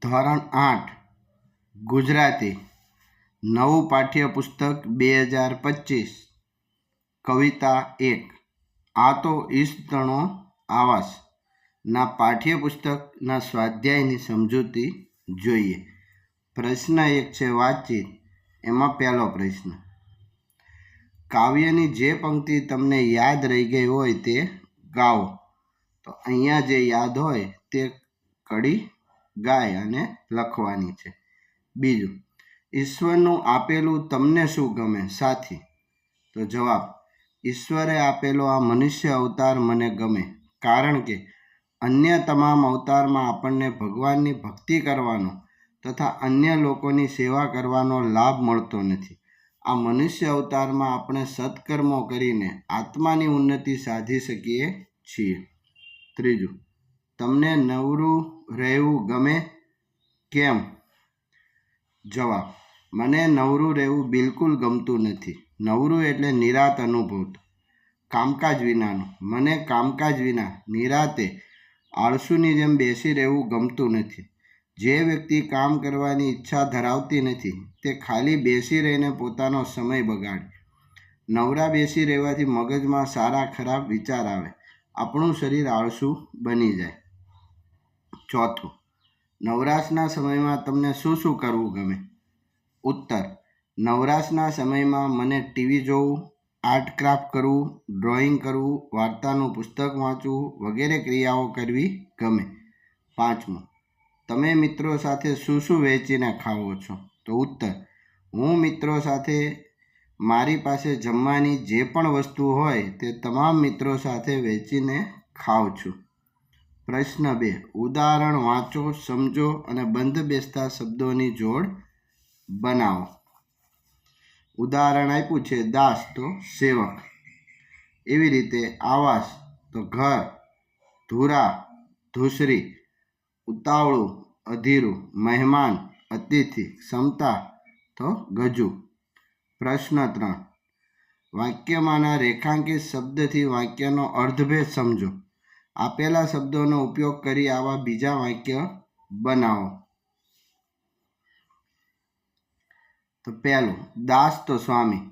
ધોરણ 8 ગુજરાતી નવું પાઠ્યપુસ્તક 2025 કવિતા 1 આ તો ઈષ્ટનો આવાસ ના પાઠ્યપુસ્તકના સ્વાધ્યાયની સમજૂતી જોઈએ. પ્રશ્ન 1 છે વાતચીત. એમાં પહેલો પ્રશ્ન, કાવ્યની જે પંક્તિ તમને યાદ રહી ગઈ હોય તે ગાઓ. તો અહીંયા જે યાદ હોય તે કડી ગાય અને લખવાની છે. બીજું, ઈશ્વરનું આપેલું તમને શું ગમે સાથી? તો જવાબ, ઈશ્વરે આપેલો આ મનુષ્ય અવતાર મને ગમે, કારણ કે અન્ય તમામ અવતારમાં આપણને ભગવાનની ભક્તિ કરવાનો તથા અન્ય લોકોની સેવા કરવાનો લાભ મળતો નથી. આ મનુષ્ય અવતારમાં આપણે સત્કર્મો કરીને આત્માની ઉન્નતિ સાધી શકીએ છીએ. ત્રીજું, તમને નવરું રહેવું ગમે કેમ? જવાબ, મને નવરું રહેવું બિલકુલ ગમતું નથી. નવરું એટલે નિરાત અનુભૂત, કામકાજ વિનાનું. મને કામકાજ વિના નિરાતે આળસુની જેમ બેસી રહેવું ગમતું નથી. જે વ્યક્તિ કામ કરવાની ઈચ્છા ધરાવતી નથી તે ખાલી બેસી રહીને પોતાનો સમય બગાડે. નવરા બેસી રહેવાથી મગજમાં સારા ખરાબ વિચાર આવે, આપણું શરીર આળસુ બની જાય. ચોથું, નવરાશના સમયમાં તમને શું શું કરવું ગમે? ઉત્તર, નવરાશના સમયમાં મને ટીવી જોવું, આર્ટ ક્રાફ્ટ કરવું, ડ્રોઈંગ કરવું, વાર્તાનું પુસ્તક વાંચવું વગેરે ક્રિયાઓ કરવી ગમે. પાંચમું, તમે મિત્રો સાથે શું શું વહેંચીને ખાઓ છો? તો ઉત્તર, હું મિત્રો સાથે મારી પાસે જમવાની જે પણ વસ્તુ હોય તે તમામ મિત્રો સાથે વહેંચીને ખાઉં છું. પ્રશ્ન 2, ઉદાહરણ વાંચો, સમજો અને બંધ બેસતા શબ્દોની જોડ બનાવો. ઉદાહરણ આપ્યું છે દાસ તો સેવક, એવી રીતે આવાસ તો ઘર, ધુરા ધૂસરી, ઉતાવળું અધીરું, મહેમાન અતિથિ, ક્ષમતા તો ગજુ. પ્રશ્ન 3, વાક્યમાંના રેખાંકિત શબ્દથી વાક્યનો અર્થભેદ સમજો. આપેલા શબ્દોનો ઉપયોગ કરી આવા બીજા વાક્ય બનાવો. તો પહેલું, દાસ તો સ્વામી.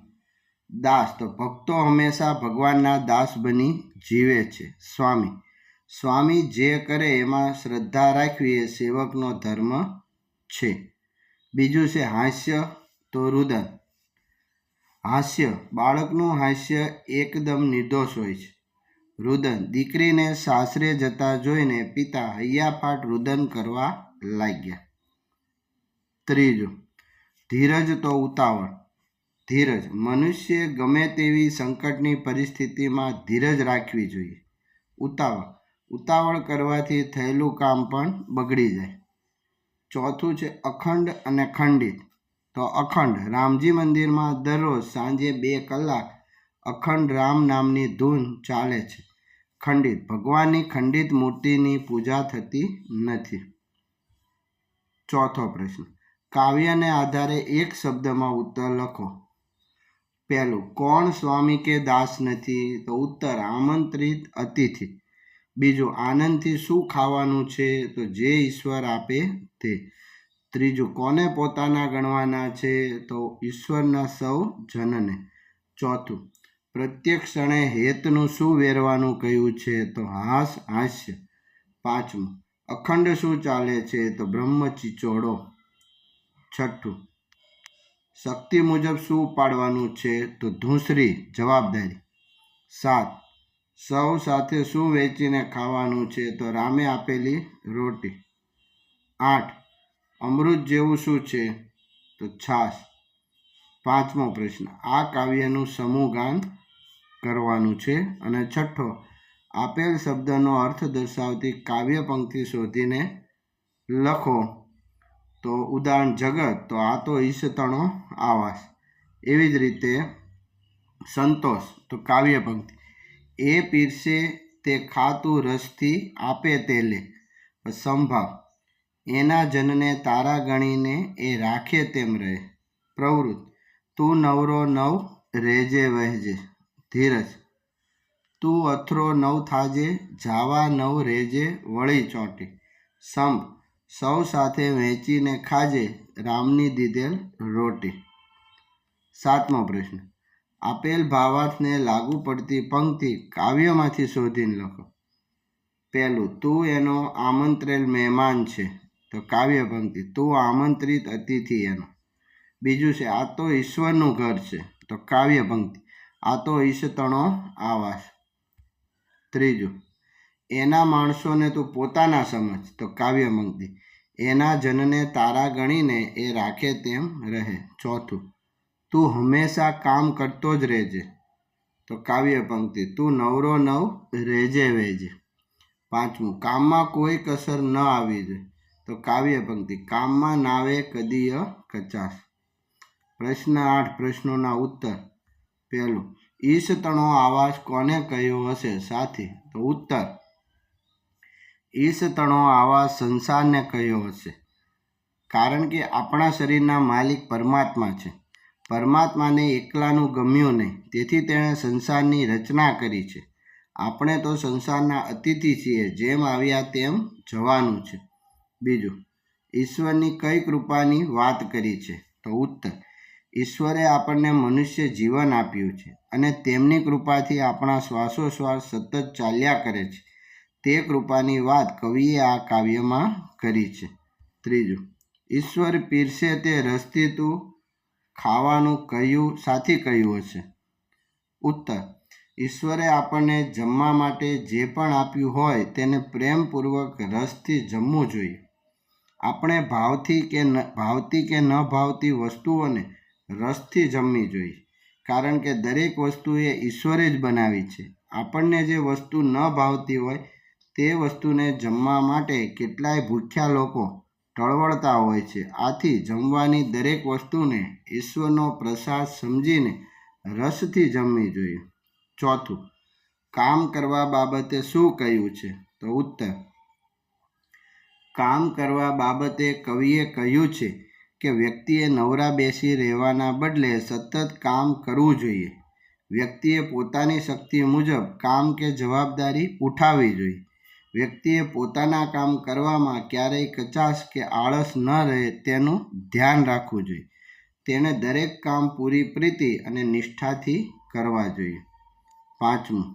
દાસ તો ભક્તો હંમેશા ભગવાનના દાસ બની જીવે છે. સ્વામી, સ્વામી જે કરે એમાં શ્રદ્ધા રાખવી એ સેવકનો ધર્મ છે. બીજું છે હાસ્ય તો રુદન. હાસ્ય, બાળકનું હાસ્ય એકદમ નિર્દોષ હોય છે. રુદન, દીકરીને સાસરે જતા જોઈને પિતા હૈયાફાટ રુદન કરવા લાગ્યા. ત્રીજું, ધીરજ તો ઉતાવળ. ધીરજ, મનુષ્ય ગમે તેવી સંકટની પરિસ્થિતિમાં ધીરજ રાખવી જોઈએ. ઉતાવળ, ઉતાવળ કરવાથી થયેલું કામ પણ બગડી જાય. ચોથું છે અખંડ અને ખંડિત. તો અખંડ, રામજી મંદિરમાં દરરોજ સાંજે 2 કલાક અખંડ રામ નામની ધૂન ચાલે છે. ખંડિત, ભગવાનની ખંડિત મૂર્તિની પૂજા થતી નથી. ચોથો પ્રશ્ન, કાવ્યને આધારે એક શબ્દમાં ઉત્તર લખો. પહેલું, કોણ સ્વામી કે દાસ નથી? તો ઉત્તર, આમંત્રિત અતિથિ. બીજું, આનંદથી શું ખાવાનું છે? તો જે ઈશ્વર આપે તે. ત્રીજું, કોને પોતાના ગણવાના છે? તો ઈશ્વરના સૌ જનને. ચોથું, પ્રત્યેક ક્ષણે હેતનું શું વેરવાનું કહ્યું છે? તો હાસ્ય. પાંચમું, અખંડ શું ચાલે છે? તો બ્રહ્મ ચિચોડો. છઠ્ઠું, શક્તિ મુજબ શું ઉપાડવાનું છે? તો ધૂસરી જવાબદારી. 7, સૌ સાથે શું વહેંચીને ખાવાનું છે? તો રામે આપેલી રોટી. 8, અમૃત જેવું શું છે? તો છાશ. પાંચમો પ્રશ્ન, આ કાવ્યનું સમૂહગાન કરવાનું છે. અને છઠ્ઠો, આપેલ શબ્દનો અર્થ દર્શાવતી કાવ્ય પંક્તિ શોધીને લખો. તો ઉદાહરણ જગત, તો આ તો ઈશતણો આવાસ. એવી જ રીતે સંતોષ, તો કાવ્ય પંક્તિ, એ પીરસે તે ખાતું રસથી આપે તે લે. સંભાવ, એના જનને તારા ગણીને એ રાખે તેમ રહે. પ્રવૃત્ત, તું નવરો નવ રહેજે વહેજે. ધીરજ, તું અથરો નવ થાજે જાવા નવ રહેજે વળી ચોંટી. સંપ, સૌ સાથે વહેંચીને ખાજે રામની દીધેલ રોટી. 7મો પ્રશ્ન. આપેલ ભાવાર્થને લાગુ પડતી પંક્તિ કાવ્યમાંથી શોધીને લખો. પહેલું, તું એનો આમંત્રેલ મહેમાન છે, તો કાવ્ય પંક્તિ તું આમંત્રિત અતિથિ એનો. બીજું છે, આ તો ઈશ્વરનું ઘર છે, તો કાવ્ય પંક્તિ આ તો ઈશતણો આવાસ. ત્રીજું, એના માણસોને તું પોતાના સમજ, તો કાવ્ય પંક્તિ એના જનને તારા ગણીને એ રાખે તેમ રહે. ચોથું, તું હંમેશા કામ કરતો જ રહેજે, તો કાવ્ય પંક્તિ તું નવરો નવ રહેજે વેજે. પાંચમું, કામમાં કોઈ કસર ન આવી જોઈએ, તો કાવ્ય પંક્તિ કામમાં નાવે કદીય કચાશ. પ્રશ્ન 8 પ્રશ્નોના ઉત્તર. પહેલું, ઈશતણો આવાસ કોને કહ્યો હશે સાથી, તો ઉત્તર ઈશતણો આવાસ સંસારને કહ્યો હશે, કારણ કે આપણા શરીરના માલિક પરમાત્મા છે. પરમાત્માને એકલાનું ગમ્યું નહીં, તેથી તેણે સંસારની રચના કરી છે. આપણે તો સંસારના અતિથિ છીએ, જેમ આવ્યા તેમ જવાનું છે. બીજું, ઈશ્વરની કઈ કૃપાની વાત કરી છે, તો ઉત્તર ઈશ્વરે આપણને મનુષ્ય જીવન આપ્યું છે અને તેમની કૃપાથી આપણા શ્વાસોશ્વાસ સતત ચાલ્યા કરે છે. તે કૃપાની વાત કવિએ આ કાવ્યમાં કરી છે. ત્રીજું, ઈશ્વર પીરસે તે રસથી તું ખાવાનું કહ્યું સાથી કહ્યું હશે. ઉત્તર, ઈશ્વરે આપણને જમવા માટે જે પણ આપ્યું હોય તેને પ્રેમપૂર્વક રસથી જમવું જોઈએ. આપણે ભાવતી કે ન ભાવતી વસ્તુઓને રસથી જમવી જોઈએ, કારણ કે દરેક વસ્તુ એ ઈશ્વરે જ બનાવી છે. આપણને જે વસ્તુ ન ભાવતી હોય તે વસ્તુને જમવા માટે કેટલાય ભૂખ્યા લોકો ટળવળતા હોય છે. આથી જમવાની દરેક વસ્તુને ઈશ્વરનો પ્રસાદ સમજીને રસથી જમવી જોઈએ. ચોથું, કામ કરવા બાબતે શું કહ્યું છે, તો ઉત્તર કામ કરવા બાબતે કવિએ કહ્યું છે કે વ્યક્તિએ નવરા બેસી રહેવાના બદલે સતત કામ કરવું જોઈએ. વ્યક્તિએ પોતાની શક્તિ મુજબ કામ કે જવાબદારી ઉઠાવવી જોઈએ. વ્યક્તિએ પોતાના કામ કરવામાં ક્યારેય કચાશ કે આળસ ન રહે તેનું ધ્યાન રાખવું જોઈએ. તેણે દરેક કામ પૂરી પ્રીતિ અને નિષ્ઠાથી કરવા જોઈએ. પાંચમું,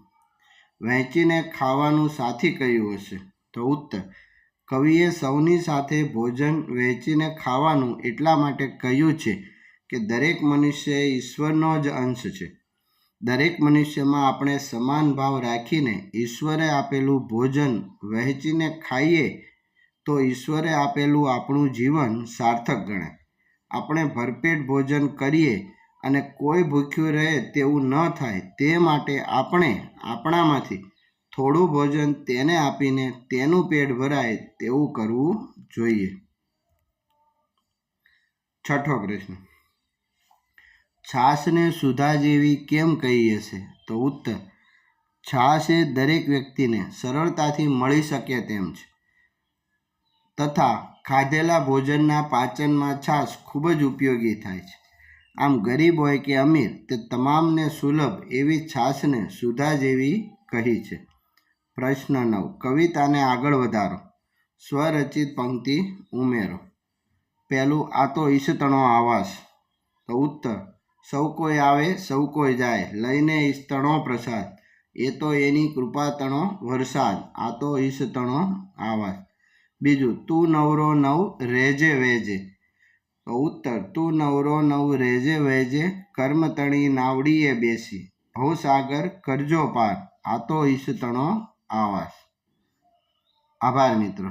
વહેંચીને ખાવાનું સાથી કહ્યું હશે, તો ઉત્તર કવિએ સૌની સાથે ભોજન વહેંચીને ખાવાનું એટલા માટે કહ્યું છે કે દરેક મનુષ્ય ઈશ્વરનો જ અંશ છે. દરેક મનુષ્યમાં આપણે સમાન ભાવ રાખીને ઈશ્વરે આપેલું ભોજન વહેંચીને ખાઈએ તો ઈશ્વરે આપેલું આપણું જીવન સાર્થક ગણાય. આપણે ભરપેટ ભોજન કરીએ અને કોઈ ભૂખ્યું રહે તેવું ન થાય, તે માટે આપણે આપણામાંથી થોડું ભોજન તેને આપીને તેનું પેટ ભરાય તેવું કરવું જોઈએ. છઠ્ઠો પ્રશ્ન, છાશને સુધા જેવી કેમ કહી હશે, તો ઉત્તર છાશ એ દરેક વ્યક્તિને સરળતાથી મળી શકે તેમ છે તથા ખાધેલા ભોજનના પાચનમાં છાશ ખૂબ જ ઉપયોગી થાય છે. આમ ગરીબ હોય કે અમીર, તે તમામને સુલભ એવી છાશને સુધા જેવી કહી છે. પ્રશ્ન 9, કવિતાને આગળ વધારો. સ્વરચિત પંક્તિ ઉમેરો. પહેલું, આ તો ઈશતણો આવાસ, તો ઉત્તર સૌ કોઈ આવે સૌ કોઈ જાય, લઈને ઈશતણો પ્રસાદ, એ તો એની કૃપા તણો વરસાદ, આ તો ઈશતણો આવાસ. બીજું, તું નવરો નવ રેજે વેજે, તો ઉત્તર તું નવરો નવ રેજે વેજે, કર્મ તણી નાવડીએ બેસી, ભવસાગર કરજો પાર, આ તો ઈશતણો આવાસ. આભાર મિત્રો.